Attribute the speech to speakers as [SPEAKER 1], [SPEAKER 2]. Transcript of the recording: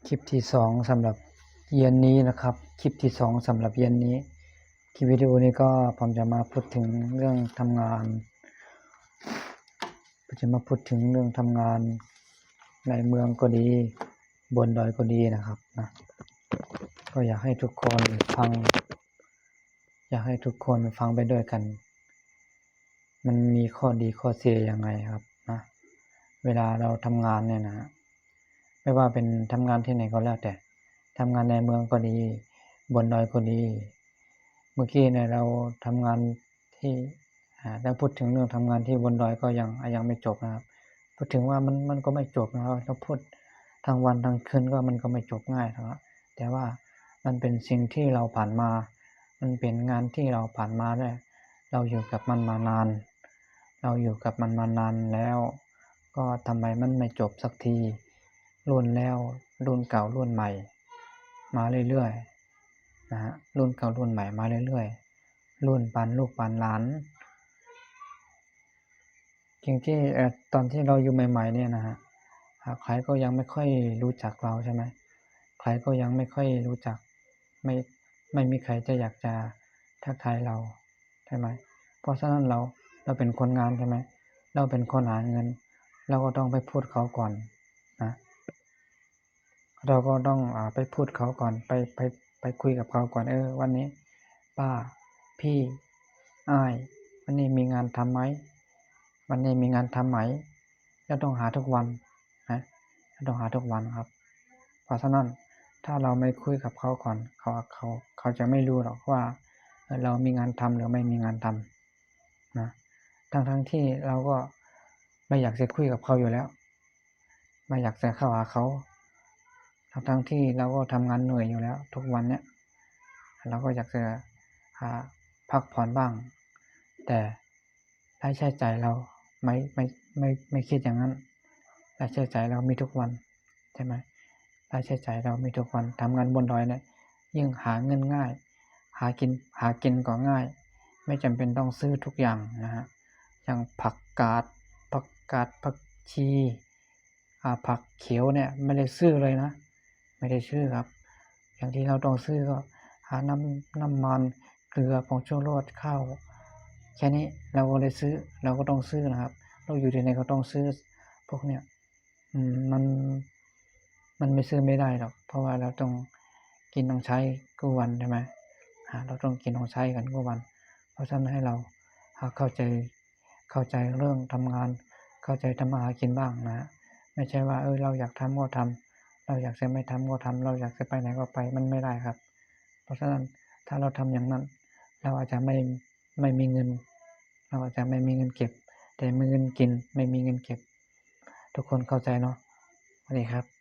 [SPEAKER 1] คลิปที่2สำหรับเย็นนี้นะครับคลิปที่2สำหรับเย็นนี้คลิปวิดีโอนี้ก็ผมจะมาพูดถึงเรื่องทำงานในเมืองก็ดีบนดอยก็ดีนะครับนะก็อยากให้ทุกคนฟังไปด้วยกันมันมีข้อดีข้อเสียยังไงครับนะเวลาเราทำงานเนี่ยนะไม่ว่าเป็นทำงานที่ไหนก็แล้วแต่ทำงานในเมืองก็ดีบนดอยก็ดีเมื่อกี้เนี่ยเราทำงานที่ถ้าพูดถึงเรื่องทำงานที่บนดอยก็ยังไม่จบนะครับพูดถึงว่ามันก็ไม่จบนะครับเราพูดทั้งวันทั้งคืนก็มันก็ไม่จบง่ายนะครับแต่ว่ามันเป็นสิ่งที่เราผ่านมามันเป็นงานที่เราผ่านมาด้วยเราอยู่กับมันมานานแล้วก็ทำไมมันไม่จบสักทีรุ่นแล้วรุ่นเก่ารุ่นใหม่มาเรื่อยๆนะฮะรุ่นเก่ารุ่นใหม่มาเรื่อยๆรุ่นปันลูกปันหลานจริงที่ตอนที่เราอยู่ใหม่ๆเนี่ยนะฮะใครก็ยังไม่ค่อยรู้จักเราใช่ไหมใครก็ยังไม่ค่อยรู้จักไม่มีใครจะอยากจะทักทายเราใช่ไหมเพราะฉะนั้นเราเป็นคนงานใช่ไหมเราเป็นคนหาเงินเราก็ต้องไปพูดเขาก่อนนะเราก็ต้องไปพูดเขาก่อนไปคุยกับเขาก่อนวันนี้ป้าพี่อ้ายวันนี้มีงานทำไหมวันนี้มีงานทำไหมเราต้องหาทุกวันนะเราต้องหาทุกวันครับเพราะฉะนั้นถ้าเราไม่คุยกับเขาก่อนเขาจะไม่รู้หรอกว่าเรามีงานทำหรือไม่มีงานทำนะทั้งที่เราก็ไม่อยากจะคุยกับเขาอยู่แล้วไม่อยากจะเข้าหาเขาทั้งที่เราก็ทำงานเหนื่อยอยู่แล้วทุกวันเนี้ยเราก็อยากจะพักผ่อนบ้างแต่รายจ่ายเราไม่คิดอย่างนั้นรายจ่ายเรามีทุกวันใช่ไหมรายจ่ายเรามีทุกวันทำงานบนดอยเนี่ยยิ่งหาเงินง่ายหากินก็ง่ายไม่จำเป็นต้องซื้อทุกอย่างนะฮะอย่างผักกาดผักชีผักเขียวเนี่ยไม่ได้ซื้อเลยนะไม่ได้ซื้อครับอย่างที่เราต้องซื้อก็หาน้ำมันเกลือผงชูรสข้าวแค่นี้เราก็เลยซื้อเราก็ต้องซื้อนะครับเราอยู่ที่ไหนก็ต้องซื้อพวกเนี้ยมันไม่ซื้อไม่ได้หรอกเพราะว่าเราต้องกินต้องใช้ทุกวันใช่ไหมเราต้องกินต้องใช้กันทุกวันเพราะฉะนั้นให้เราเข้าใจเรื่องทำงานเข้าใจทำมาหากินบ้างนะไม่ใช่ว่าเราอยากทำก็ทำเราอยากจะไม่ทำก็ทำเราอยากจะไปไหนก็ไปมันไม่ได้ครับเพราะฉะนั้นถ้าเราทำอย่างนั้นเราอาจจะไม่มีเงินเราอาจจะไม่มีเงินเก็บแต่มีเงินกินไม่มีเงินเก็บทุกคนเข้าใจเนาะสวัสดีครับ